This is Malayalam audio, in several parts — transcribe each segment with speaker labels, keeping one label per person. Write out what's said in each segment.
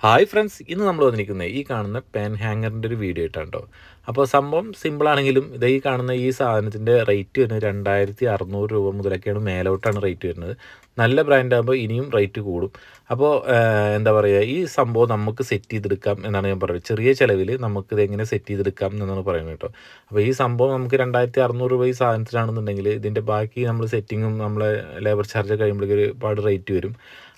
Speaker 1: ഹായ് ഫ്രണ്ട്സ്, ഇന്ന് നമ്മൾ വന്നിരിക്കുന്നത് ഈ കാണുന്ന പെൻ ഹാങ്ങറിൻ്റെ ഒരു വീഡിയോ ആയിട്ടാണ് കേട്ടോ. അപ്പോൾ സംഭവം സിമ്പിളാണെങ്കിലും ഈ കാണുന്ന ഈ സാധനത്തിൻ്റെ റേറ്റ് വരുന്നത് 2600 രൂപ മുതലൊക്കെയാണ്, മേലോട്ടാണ് റേറ്റ് വരുന്നത്. നല്ല ബ്രാൻഡാകുമ്പോൾ ഇനിയും റേറ്റ് കൂടും. അപ്പോൾ എന്താ പറയുക, ഈ സംഭവം നമുക്ക് സെറ്റ് ചെയ്തെടുക്കാം എന്നാണ് ഞാൻ പറയുന്നത്. ചെറിയ ചിലവിൽ നമുക്കിത് എങ്ങനെ സെറ്റ് ചെയ്തെടുക്കാം എന്നാണ് പറയുന്നത് കേട്ടോ. അപ്പോൾ ഈ സംഭവം നമുക്ക് 2600 രൂപ ഈ സാധനത്തിനാണെന്നുണ്ടെങ്കിൽ ഇതിൻ്റെ ബാക്കി നമ്മൾ സെറ്റിങ്ങും നമ്മളെ ലേബർ ചാർജ് കഴിയുമ്പോഴേക്കും ഒരുപാട് റേറ്റ് വരും.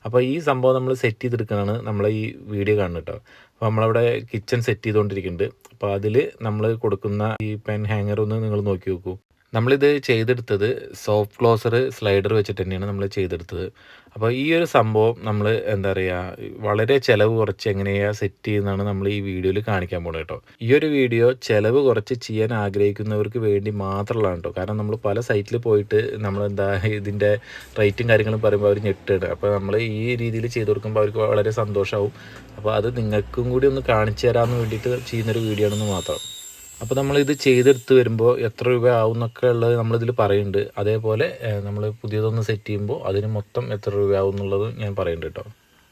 Speaker 1: അപ്പോൾ ഈ സംഭവം നമ്മൾ സെറ്റ് ചെയ്തെടുക്കുന്നതാണ് നമ്മളെ ഈ വീഡിയോ കാണുന്നത് കേട്ടോ. അപ്പോൾ നമ്മളവിടെ കിച്ചൺ സെറ്റ് ചെയ്തുകൊണ്ടിരിക്കുന്നുണ്ട്. അപ്പോൾ അതിൽ നമ്മൾ കൊടുക്കുന്ന ഈ പെൻ ഹാങ്ങർ ഒന്ന് നിങ്ങൾ നോക്കി നോക്കൂ. നമ്മളിത് ചെയ്തെടുത്തത് സോഫ്റ്റ് ക്ലോസർ സ്ലൈഡർ വെച്ചിട്ട് തന്നെയാണ് നമ്മൾ ചെയ്തെടുത്തത്. അപ്പോൾ ഈ ഒരു സംഭവം നമ്മൾ എന്താ പറയുക, വളരെ ചിലവ് കുറച്ച് എങ്ങനെയാണ് സെറ്റ് ചെയ്യുന്നതാണ് നമ്മൾ ഈ വീഡിയോയിൽ കാണിക്കാൻ പോകുന്നത് കേട്ടോ. ഈ ഒരു വീഡിയോ ചിലവ് കുറച്ച് ചെയ്യാൻ ആഗ്രഹിക്കുന്നവർക്ക് വേണ്ടി മാത്രമുള്ളതാണ് കേട്ടോ. കാരണം നമ്മൾ പല സൈറ്റിൽ പോയിട്ട് നമ്മളെന്താ ഇതിൻ്റെ റേറ്റും കാര്യങ്ങളും പറയുമ്പോൾ അവർ ഞെട്ടാണ്. അപ്പോൾ നമ്മൾ ഈ രീതിയിൽ ചെയ്ത് കൊടുക്കുമ്പോൾ അവർക്ക് വളരെ സന്തോഷമാവും. അപ്പോൾ അത് നിങ്ങൾക്കും കൂടി ഒന്ന് കാണിച്ചു തരാമെന്ന് വേണ്ടിയിട്ട് ചെയ്യുന്നൊരു വീഡിയോ ആണെന്ന് മാത്രം. അപ്പോൾ നമ്മളിത് ചെയ്തെടുത്ത് വരുമ്പോൾ എത്ര രൂപ ആവും എന്നൊക്കെ ഉള്ളത് നമ്മളിതിൽ പറയുന്നുണ്ട്. അതേപോലെ നമ്മൾ പുതിയതൊന്ന് സെറ്റ് ചെയ്യുമ്പോൾ അതിന് മൊത്തം എത്ര രൂപ ആവും എന്നുള്ളത് ഞാൻ പറയുന്നുണ്ട് കേട്ടോ.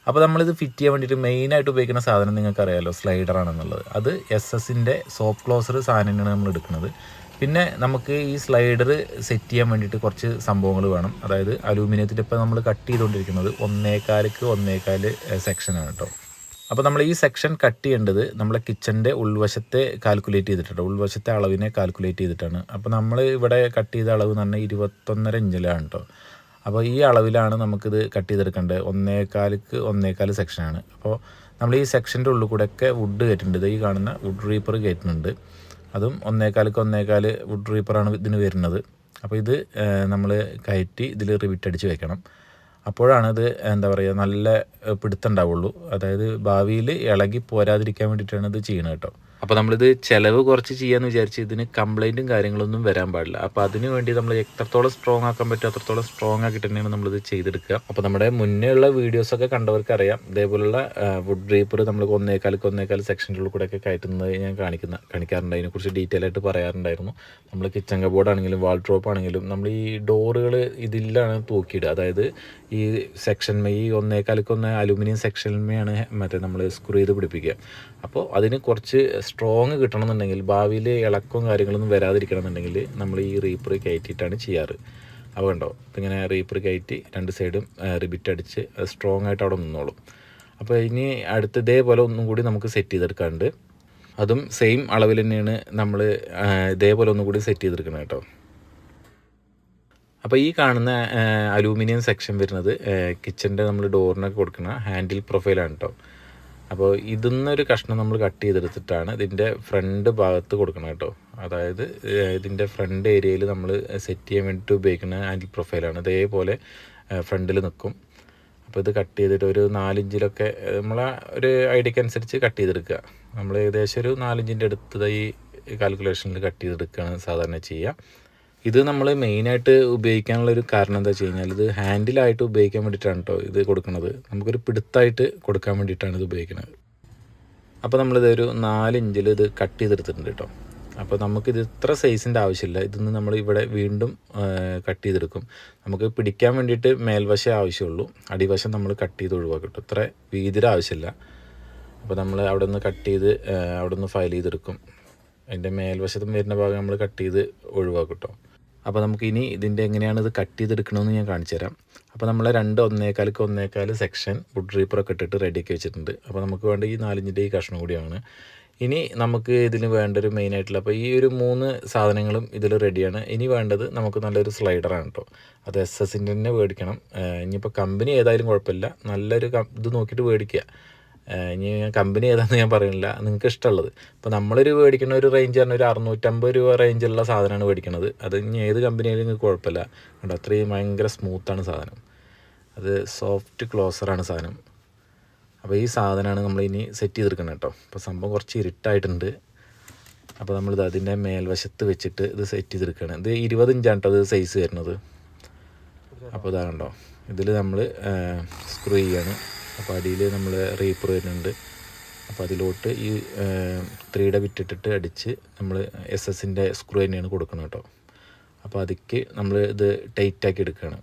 Speaker 1: അപ്പോൾ നമ്മളിത് ഫിറ്റ് ചെയ്യാൻ വേണ്ടിയിട്ട് മെയിനായിട്ട് ഉപയോഗിക്കുന്ന സാധനം നിങ്ങൾക്കറിയാമല്ലോ, സ്ലൈഡറാണെന്നുള്ളത്. അത് SS-ൻ്റെ സോഫ്റ്റ് ക്ലോസർ സാധനമാണ് നമ്മൾ എടുക്കുന്നത്. പിന്നെ നമുക്ക് ഈ സ്ലൈഡർ സെറ്റ് ചെയ്യാൻ വേണ്ടിയിട്ട് കുറച്ച് സംഭവങ്ങൾ വേണം. അതായത് അലൂമിനിയത്തിൻ്റെ ഇപ്പോൾ നമ്മൾ കട്ട് ചെയ്തുകൊണ്ടിരിക്കുന്നത് 1.4x1.4 സെക്ഷനാണ് കേട്ടോ. അപ്പോൾ നമ്മൾ ഈ സെക്ഷൻ കട്ട് ചെയ്യേണ്ടത് നമ്മളെ കിച്ചൻ്റെ ഉൾവശത്തെ കാൽക്കുലേറ്റ് ചെയ്തിട്ടുണ്ട്, ഉൾവശത്തെ അളവിനെ കാൽക്കുലേറ്റ് ചെയ്തിട്ടാണ്. അപ്പോൾ നമ്മൾ ഇവിടെ കട്ട് ചെയ്ത അളവ് എന്ന് പറഞ്ഞാൽ 21.5 ഇഞ്ചിലാണ് കേട്ടോ. അപ്പോൾ ഈ അളവിലാണ് നമുക്കിത് കട്ട് ചെയ്തെടുക്കേണ്ടത്. 1.4x1.4 സെക്ഷനാണ്. അപ്പോൾ നമ്മൾ ഈ സെക്ഷൻ്റെ ഉള്ളിൽ കൂടെയൊക്കെ വുഡ് കയറ്റുന്നുണ്ട്. ഈ കാണുന്ന വുഡ് റീപ്പർ കയറ്റുന്നുണ്ട്. അതും 1.4x1.4 വുഡ് റീപ്പറാണ് ഇതിന് വരുന്നത്. അപ്പോൾ ഇത് നമ്മൾ കയറ്റി ഇതിൽ റിവിറ്റ് അടിച്ച് വെക്കണം. അപ്പോഴാണിത് എന്താ പറയുക, നല്ല പിടുത്തം ഉണ്ടാവുള്ളൂ. അതായത് ഭാവിയിൽ ഇളകി പോരാതിരിക്കാൻ വേണ്ടിയിട്ടാണ് ഇത് ചെയ്യുന്നത് കേട്ടോ. അപ്പോൾ നമ്മളിത് ചിലവ് കുറച്ച് ചെയ്യാമെന്ന് വിചാരിച്ച് ഇതിന് കംപ്ലൈൻറ്റും കാര്യങ്ങളൊന്നും വരാൻ പാടില്ല. അപ്പോൾ അതിന് വേണ്ടി നമ്മൾ എത്രത്തോളം സ്ട്രോങ് ആക്കാൻ പറ്റുമോ അത്രത്തോളം സ്ട്രോങ് ആക്കിയിട്ട് തന്നെയാണ് നമ്മളിത് ചെയ്തെടുക്കുക. അപ്പോൾ നമ്മുടെ മുന്നേ ഉള്ള വീഡിയോസൊക്കെ കണ്ടവർക്ക് അറിയാം, ഇതേപോലുള്ള വുഡ് ഡ്രീപ്പർ നമ്മൾ 1.4x1.4 സെക്ഷൻ്റെ കൂടെയൊക്കെ കയറ്റുന്നത് ഞാൻ കാണിക്കാറുണ്ട്. അതിനെക്കുറിച്ച് ഡീറ്റെയിൽ ആയിട്ട് പറയാറുണ്ടായിരുന്നു. നമ്മൾ കിച്ചൺ കബോർഡ് ആണെങ്കിലും വാൾ ഡ്രോപ്പ് ആണെങ്കിലും നമ്മൾ ഈ ഡോറുകൾ ഇതിലാണ് തൂക്കിയിടുക. അതായത് ഈ സെക്ഷന്മേ ഈ 1.4x1 അലുമിനിയം സെക്ഷന്മേയാണ് മറ്റേ നമ്മൾ സ്ക്രൂ ചെയ്ത് പിടിപ്പിക്കുക. അപ്പോൾ അതിന് കുറച്ച് സ്ട്രോങ് കിട്ടണമെന്നുണ്ടെങ്കിൽ, ഭാവിയിൽ ഇളക്കവും കാര്യങ്ങളൊന്നും വരാതിരിക്കണം എന്നുണ്ടെങ്കിൽ നമ്മൾ ഈ റീപ്പർ കയറ്റിയിട്ടാണ് ചെയ്യാറ്. അപ്പോൾ കണ്ടോ, ഇങ്ങനെ റീപ്പർ കയറ്റി രണ്ട് സൈഡും റിബിറ്റ് അടിച്ച് സ്ട്രോങ് ആയിട്ട് അവിടെ നിന്നോളും. അപ്പോൾ ഇനി അടുത്ത് ഇതേപോലെ ഒന്നും കൂടി നമുക്ക് സെറ്റ് ചെയ്തെടുക്കാറുണ്ട്. അതും സെയിം അളവിൽ തന്നെയാണ് നമ്മൾ ഇതേപോലെ ഒന്നും കൂടി സെറ്റ് ചെയ്തെടുക്കണം കേട്ടോ. അപ്പോൾ ഈ കാണുന്ന അലൂമിനിയം സെക്ഷൻ വരുന്നത് കിച്ചൻ്റെ നമ്മൾ ഡോറിനൊക്കെ കൊടുക്കുന്ന ഹാൻഡിൽ പ്രൊഫൈലാണ് കേട്ടോ. അപ്പോൾ ഇതിന്നൊരു കഷ്ണം നമ്മൾ കട്ട് ചെയ്തെടുത്തിട്ടാണ് ഇതിൻ്റെ ഫ്രണ്ട് ഭാഗത്ത് കൊടുക്കണം കേട്ടോ. അതായത് ഇതിൻ്റെ ഫ്രണ്ട് ഏരിയയിൽ നമ്മൾ സെറ്റ് ചെയ്യാൻ വേണ്ടിയിട്ട് ഉപയോഗിക്കുന്ന ഹാൻഡിൽ പ്രൊഫൈലാണ്. ഇതേപോലെ ഫ്രണ്ടിൽ നിൽക്കും. അപ്പോൾ ഇത് കട്ട് ചെയ്തിട്ട് ഒരു 4 ഇഞ്ചിലൊക്കെ നമ്മളെ ഒരു ഐഡിയക്ക് അനുസരിച്ച് കട്ട് ചെയ്തെടുക്കുക. നമ്മൾ ഏകദേശം ഒരു 4 ഇഞ്ചിൻ്റെ അടുത്ത് ഈ കാൽക്കുലേഷനിൽ കട്ട് ചെയ്തെടുക്കുകയാണ് സാധാരണ ചെയ്യുക. ഇത് നമ്മൾ മെയിനായിട്ട് ഉപയോഗിക്കാനുള്ളൊരു കാരണം എന്താ വെച്ച് കഴിഞ്ഞാൽ, ഇത് ഹാൻഡിലായിട്ട് ഉപയോഗിക്കാൻ വേണ്ടിയിട്ടാണ് കേട്ടോ ഇത് കൊടുക്കുന്നത്. നമുക്കൊരു പിടുത്തായിട്ട് കൊടുക്കാൻ വേണ്ടിയിട്ടാണ് ഇത് ഉപയോഗിക്കുന്നത്. അപ്പോൾ നമ്മളിത് ഒരു 4 ഇഞ്ചിൽ ഇത് കട്ട് ചെയ്തെടുത്തിട്ടുണ്ട് കേട്ടോ. അപ്പോൾ നമുക്കിത് ഇത്ര സൈസിൻ്റെ ആവശ്യമില്ല. ഇതിന്ന് നമ്മൾ ഇവിടെ വീണ്ടും കട്ട് ചെയ്തെടുക്കും. നമുക്ക് പിടിക്കാൻ വേണ്ടിയിട്ട് മേൽവശം ആവശ്യമുള്ളൂ, അടിവശം നമ്മൾ കട്ട് ചെയ്ത് ഒഴിവാക്കും കേട്ടോ. ഇത്ര വീതിയുടെ ആവശ്യമില്ല. അപ്പോൾ നമ്മൾ അവിടെ നിന്ന് കട്ട് ചെയ്ത് അവിടെ നിന്ന് ഫയൽ ചെയ്തെടുക്കും. അതിൻ്റെ മേൽവശത്തും വരുന്ന ഭാഗം നമ്മൾ കട്ട് ചെയ്ത് ഒഴിവാക്കും കേട്ടോ. അപ്പോൾ നമുക്കിനി ഇതിൻ്റെ എങ്ങനെയാണ് ഇത് കട്ട് ചെയ്തെടുക്കണമെന്ന് ഞാൻ കാണിച്ചു തരാം. അപ്പോൾ നമ്മൾ 1.4x1.4 സെക്ഷൻ വുഡ് റീപ്പറൊക്കെ ഇട്ടിട്ട് റെഡിയാക്കി വെച്ചിട്ടുണ്ട്. അപ്പോൾ നമുക്ക് വേണ്ട ഈ 4 ഇഞ്ചിൻ്റെ ഈ കഷ്ണം കൂടിയാണ്. ഇനി നമുക്ക് ഇതിന് വേണ്ടൊരു മെയിനായിട്ടുള്ള, അപ്പോൾ ഈ ഒരു 3 സാധനങ്ങളും ഇതിൽ റെഡിയാണ്. ഇനി വേണ്ടത് നമുക്ക് നല്ലൊരു സ്ലൈഡറാണ് കേട്ടോ. അത് SS-ൻ്റെ തന്നെ മേടിക്കണം. ഇനിയിപ്പോൾ കമ്പനി ഏതായാലും കുഴപ്പമില്ല, നല്ലൊരു ഇത് നോക്കിയിട്ട് മേടിക്കുക. ഇനി കമ്പനി ഏതാണെന്ന് ഞാൻ പറയുന്നില്ല, നിങ്ങൾക്ക് ഇഷ്ടമുള്ളത്. ഇപ്പോൾ നമ്മളൊരു മേടിക്കുന്ന ഒരു റേഞ്ച് പറഞ്ഞാൽ ഒരു 650 രൂപ റേഞ്ചുള്ള സാധനമാണ് മേടിക്കുന്നത്. അത് ഇനി ഏത് കമ്പനിയായാലും നിങ്ങൾക്ക് കുഴപ്പമില്ല. കണ്ടോ, അത്രയും ഭയങ്കര സ്മൂത്താണ് സാധനം. അത് സോഫ്റ്റ് ക്ലോസറാണ് സാധനം. അപ്പോൾ ഈ സാധനമാണ് നമ്മളിനി സെറ്റ് ചെയ്തെടുക്കണം കേട്ടോ. അപ്പോൾ സംഭവം കുറച്ച് ഇരുട്ടായിട്ടുണ്ട്. അപ്പോൾ നമ്മളിത് അതിൻ്റെ മേൽവശത്ത് വെച്ചിട്ട് ഇത് സെറ്റ് ചെയ്തെടുക്കുകയാണ്. ഇത് 20 ഇഞ്ചാണ് കേട്ടോ ഇത് സൈസ് വരുന്നത്. അപ്പോൾ ഇതാ കണ്ടോ, ഇതിൽ നമ്മൾ സ്ക്രൂ ചെയ്യാണ്. അപ്പോൾ അടിയിൽ നമ്മൾ റീപ്പർ വരുന്നുണ്ട്. അപ്പോൾ അതിലോട്ട് ഈ 3D വിറ്റിട്ടിട്ട് അടിച്ച് നമ്മൾ SS-ൻ്റെ സ്ക്രൂ തന്നെയാണ് കൊടുക്കുന്നത് കേട്ടോ. അപ്പോൾ അതിക്ക് നമ്മൾ ഇത് ടൈറ്റാക്കി എടുക്കുകയാണ്.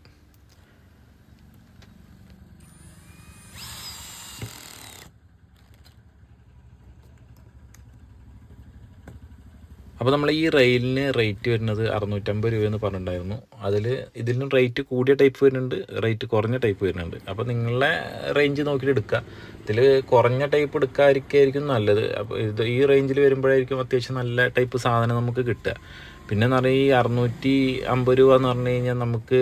Speaker 1: അപ്പോൾ നമ്മൾ ഈ റെയിലിന് റേറ്റ് വരുന്നത് 650 രൂപയെന്ന് പറഞ്ഞിട്ടുണ്ടായിരുന്നു. ഇതിലും റേറ്റ് കൂടിയ ടൈപ്പ് വരുന്നുണ്ട്, റേറ്റ് കുറഞ്ഞ ടൈപ്പ് വരുന്നുണ്ട്. അപ്പോൾ നിങ്ങളുടെ റേഞ്ച് നോക്കിയിട്ട് എടുക്കുക. ഇതിൽ കുറഞ്ഞ ടൈപ്പ് എടുക്കാതിരിക്കുകയായിരിക്കും നല്ലത്. അപ്പോൾ ഈ റേഞ്ചിൽ വരുമ്പോഴായിരിക്കും അത്യാവശ്യം നല്ല ടൈപ്പ് സാധനം നമുക്ക് കിട്ടുക. പിന്നെ എന്ന് പറഞ്ഞാൽ ഈ 650 രൂപ എന്ന് പറഞ്ഞു കഴിഞ്ഞാൽ നമുക്ക്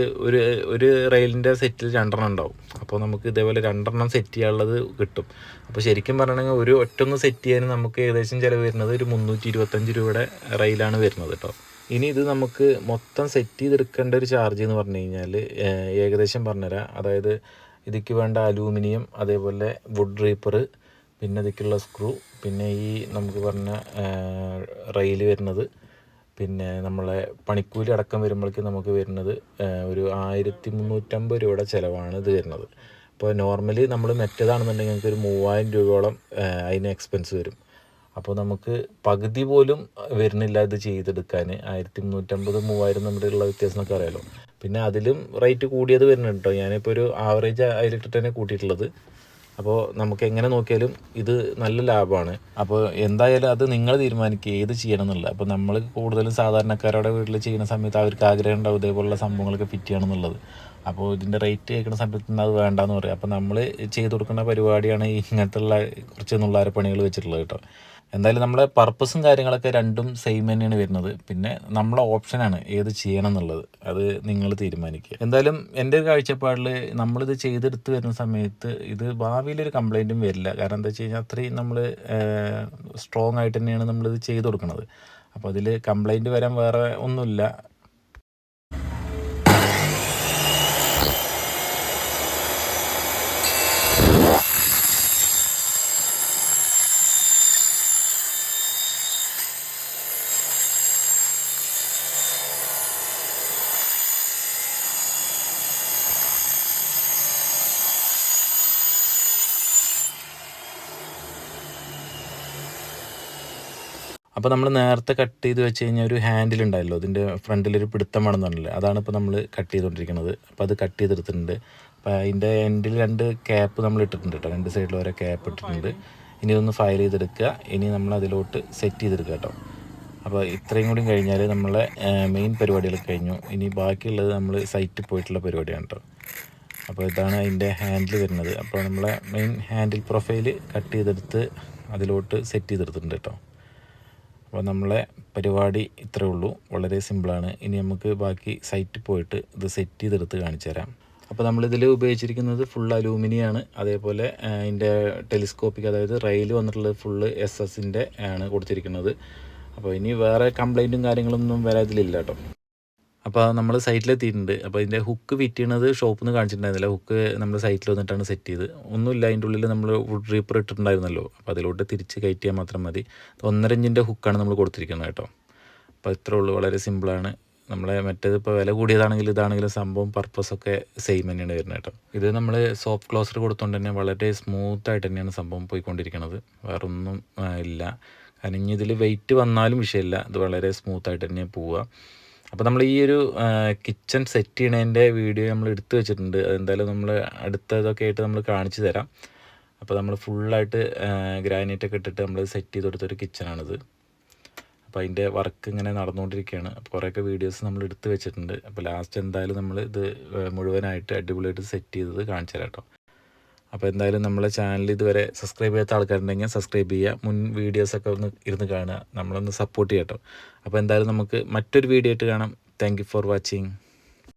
Speaker 1: ഒരു റെയിലിൻ്റെ സെറ്റിൽ 2 ഉണ്ടാവും. അപ്പോൾ നമുക്ക് ഇതേപോലെ 2 സെറ്റ് ചെയ്യാനുള്ളത് കിട്ടും. അപ്പോൾ ശരിക്കും പറയണമെങ്കിൽ ഒരു ഒറ്റൊന്ന് സെറ്റ് ചെയ്യാൻ നമുക്ക് ഏകദേശം ചിലവ് വരുന്നത് ഒരു 325 രൂപയുടെ റെയിലാണ് വരുന്നത് കേട്ടോ. ഇനി ഇത് നമുക്ക് മൊത്തം സെറ്റ് ചെയ്തെടുക്കേണ്ട ഒരു ചാർജ് എന്ന് പറഞ്ഞു കഴിഞ്ഞാൽ ഏകദേശം പറഞ്ഞുതരാം. അതായത് ഇതിക്ക് വേണ്ട അലൂമിനിയം, അതേപോലെ വുഡ് റീപ്പർ, പിന്നെ ഇതിക്കുള്ള സ്ക്രൂ, പിന്നെ ഈ നമുക്ക് പറഞ്ഞ റെയിൽ വരുന്നത്, പിന്നെ നമ്മളെ പണിക്കൂലി അടക്കം വരുമ്പോഴേക്കും നമുക്ക് വരുന്നത് ഒരു 1350 രൂപയുടെ ചിലവാണ് ഇത് വരുന്നത്. ഇപ്പോൾ നോർമലി നമ്മൾ മറ്റേതാണെന്നുണ്ടെങ്കിൽ നമുക്ക് ഒരു 3000 രൂപയോളം അതിന് എക്സ്പെൻസ് വരും. അപ്പോൾ നമുക്ക് പകുതി പോലും വരുന്നില്ല ഇത് ചെയ്തെടുക്കാൻ. 1350 3000 നമ്മുടെ ഉള്ള വ്യത്യാസം എന്നൊക്കെ അറിയാലോ. പിന്നെ അതിലും റേറ്റ് കൂടിയത് വരുന്നുണ്ട് കേട്ടോ. ഞാനിപ്പോൾ ഒരു ആവറേജ് അതിലിട്ടിട്ട് തന്നെ കൂട്ടിയിട്ടുള്ളത്. അപ്പോൾ നമുക്ക് എങ്ങനെ നോക്കിയാലും ഇത് നല്ല ലാഭമാണ്. അപ്പോൾ എന്തായാലും അത് നിങ്ങൾ തീരുമാനിക്കുക ഏത് ചെയ്യണം എന്നുള്ളത്. അപ്പോൾ നമ്മൾ കൂടുതലും സാധാരണക്കാരുടെ വീട്ടിൽ ചെയ്യുന്ന സമയത്ത് അവർക്ക് ആഗ്രഹം ഉണ്ടാവും ഇതേപോലുള്ള സംഭവങ്ങളൊക്കെ ഫിറ്റ് ചെയ്യണം എന്നുള്ളത്. അപ്പോൾ ഇതിൻ്റെ റേറ്റ് കേൾക്കുന്ന സമയത്ത് അത് വേണ്ടാന്ന് പറയും. അപ്പോൾ നമ്മൾ ചെയ്ത് കൊടുക്കുന്ന പരിപാടിയാണ് ഇങ്ങനത്തുള്ള കുറച്ച് നുള്ളാര പണികൾ വെച്ചിട്ടുള്ളത് കേട്ടോ. എന്തായാലും നമ്മളെ പർപ്പസും കാര്യങ്ങളൊക്കെ രണ്ടും സെയിം തന്നെയാണ് വരുന്നത്. പിന്നെ നമ്മളെ ഓപ്ഷനാണ് ഏത് ചെയ്യണം എന്നുള്ളത്, അത് നിങ്ങൾ തീരുമാനിക്കുക. എന്തായാലും എൻ്റെ ഒരു കാഴ്ചപ്പാടിൽ നമ്മളിത് ചെയ്തെടുത്ത് വരുന്ന സമയത്ത് ഇത് ഭാവിയിലൊരു കംപ്ലൈൻറ്റും വരില്ല. കാരണം എന്താ വെച്ച് കഴിഞ്ഞാൽ അത്രയും നമ്മൾ സ്ട്രോങ് ആയിട്ട് തന്നെയാണ് നമ്മളിത് ചെയ്ത് കൊടുക്കുന്നത്. അപ്പോൾ അതിൽ കംപ്ലൈൻറ്റ് വരാൻ വേറെ ഒന്നുമില്ല. അപ്പോൾ നമ്മൾ നേരത്തെ കട്ട് ചെയ്ത് വെച്ച് കഴിഞ്ഞാൽ ഒരു ഹാൻഡിൽ ഉണ്ടായല്ലോ, ഇതിൻ്റെ ഫ്രണ്ടിലൊരു പിടുത്തം വേണമെന്ന് പറഞ്ഞില്ലേ, അതാണ് ഇപ്പോൾ നമ്മൾ കട്ട് ചെയ്തുകൊണ്ടിരിക്കുന്നത്. അപ്പോൾ അത് കട്ട് ചെയ്തെടുത്തിട്ടുണ്ട്. അപ്പോൾ അതിൻ്റെ എൻഡിൽ 2 ക്യാപ്പ് നമ്മൾ ഇട്ടിട്ടുണ്ട് കേട്ടോ, 2 സൈഡിൽ ഓരോ ക്യാപ്പ് ഇട്ടിട്ടുണ്ട്. ഇനി ഇതൊന്ന് ഫയൽ ചെയ്തെടുക്കുക. ഇനി നമ്മൾ അതിലോട്ട് സെറ്റ് ചെയ്തെടുക്കുക കേട്ടോ. അപ്പോൾ ഇത്രയും കൂടി കഴിഞ്ഞാൽ നമ്മളെ മെയിൻ പരിപാടികൾ കഴിഞ്ഞു. ഇനി ബാക്കിയുള്ളത് നമ്മൾ സൈറ്റിൽ പോയിട്ടുള്ള പരിപാടിയാണ് കേട്ടോ. അപ്പോൾ ഇതാണ് അതിൻ്റെ ഹാൻഡിൽ വരുന്നത്. അപ്പോൾ നമ്മളെ മെയിൻ ഹാൻഡിൽ പ്രൊഫൈൽ കട്ട് ചെയ്തെടുത്ത് അതിലോട്ട് സെറ്റ് ചെയ്തെടുത്തിട്ടുണ്ട് കേട്ടോ. അപ്പോൾ നമ്മളെ പരിപാടി ഇത്രയേ ഉള്ളൂ, വളരെ സിമ്പിളാണ്. ഇനി നമുക്ക് ബാക്കി സൈറ്റിൽ പോയിട്ട് ഇത് സെറ്റ് ചെയ്തെടുത്ത് കാണിച്ചു തരാം. അപ്പോൾ നമ്മളിതിൽ ഉപയോഗിച്ചിരിക്കുന്നത് ഫുൾ അലൂമിനിയാണ്. അതേപോലെ അതിൻ്റെ ടെലിസ്കോപ്പിക്, അതായത് റെയിൽ വന്നിട്ടുള്ളത് ഫുള്ള് SS-ൻ്റെ ആണ് കൊടുത്തിരിക്കുന്നത്. അപ്പോൾ ഇനി വേറെ കംപ്ലൈൻറ്റും കാര്യങ്ങളൊന്നും വരെ ഇതിലില്ല കേട്ടോ. അപ്പോൾ നമ്മൾ സൈറ്റിലെത്തിയിട്ടുണ്ട്. അപ്പോൾ ഇതിൻ്റെ ഹുക്ക് ഫിറ്റ് ചെയ്യണത് ഷോപ്പിൽ നിന്ന് കാണിച്ചിട്ടുണ്ടായിരുന്നില്ല. ഹുക്ക് നമ്മൾ സൈറ്റിൽ വന്നിട്ടാണ് സെറ്റ് ചെയ്ത്. ഒന്നുമില്ല, അതിൻ്റെ ഉള്ളിൽ നമ്മൾ വുഡ് റീപ്പർ ഇട്ടിട്ടുണ്ടായിരുന്നല്ലോ. അപ്പോൾ അതിലോട്ട് തിരിച്ച് കയറ്റിയാൽ മാത്രം മതി. 1.5 ഇഞ്ചിൻ്റെ ഹുക്കാണ് നമ്മൾ കൊടുത്തിരിക്കുന്നത് കേട്ടോ. അപ്പോൾ ഇത്രേ ഉള്ളൂ, വളരെ സിമ്പിളാണ്. നമ്മളെ മറ്റേത് ഇപ്പോൾ വില കൂടിയതാണെങ്കിലും ഇതാണെങ്കിലും സംഭവം പർപ്പസൊക്കെ സെയിം തന്നെയാണ് വരുന്നത് കേട്ടോ. ഇത് നമ്മൾ സോഫ്റ്റ് ക്ലോസർ കൊടുത്തുകൊണ്ട് തന്നെ വളരെ സ്മൂത്തായിട്ട് തന്നെയാണ് സംഭവം പോയിക്കൊണ്ടിരിക്കുന്നത്. വേറൊന്നും ഇല്ല. കാരണം ഇനി ഇതിൽ വെയിറ്റ് വന്നാലും വിഷയമില്ല, ഇത് വളരെ സ്മൂത്തായിട്ട് തന്നെ പോവുക. അപ്പോൾ നമ്മൾ ഈ ഒരു കിച്ചൺ സെറ്റ് ചെയ്യണതിൻ്റെ വീഡിയോ നമ്മൾ എടുത്തു വെച്ചിട്ടുണ്ട്. അതെന്തായാലും നമ്മൾ അടുത്തതൊക്കെ ആയിട്ട് നമ്മൾ കാണിച്ചു തരാം. അപ്പോൾ നമ്മൾ ഫുള്ളായിട്ട് ഗ്രാനൈറ്റൊക്കെ ഇട്ടിട്ട് നമ്മൾ സെറ്റ് ചെയ്ത് കൊടുത്തൊരു കിച്ചണാണിത്. അപ്പോൾ അതിൻ്റെ വർക്ക് ഇങ്ങനെ നടന്നുകൊണ്ടിരിക്കുകയാണ്. അപ്പോൾ കുറേയൊക്കെ വീഡിയോസ് നമ്മൾ എടുത്ത് വെച്ചിട്ടുണ്ട്. അപ്പോൾ ലാസ്റ്റ് എന്തായാലും നമ്മൾ ഇത് മുഴുവനായിട്ട് അടിപൊളിയായിട്ട് സെറ്റ് ചെയ്തത് കാണിച്ചു തരാം കേട്ടോ. അപ്പോൾ എന്തായാലും നമ്മളെ ചാനൽ ഇതുവരെ സബ്സ്ക്രൈബ് ചെയ്യാത്ത ആൾക്കാരുണ്ടെങ്കിൽ സബ്സ്ക്രൈബ് ചെയ്യുക. മുൻ വീഡിയോസൊക്കെ ഒന്ന് ഇരുന്ന് കാണുക, നമ്മളൊന്ന് സപ്പോർട്ട് ചെയ്യാം കേട്ടോ. അപ്പോൾ എന്തായാലും നമുക്ക് മറ്റൊരു വീഡിയോ ആയിട്ട് കാണാം. Thank you for watching.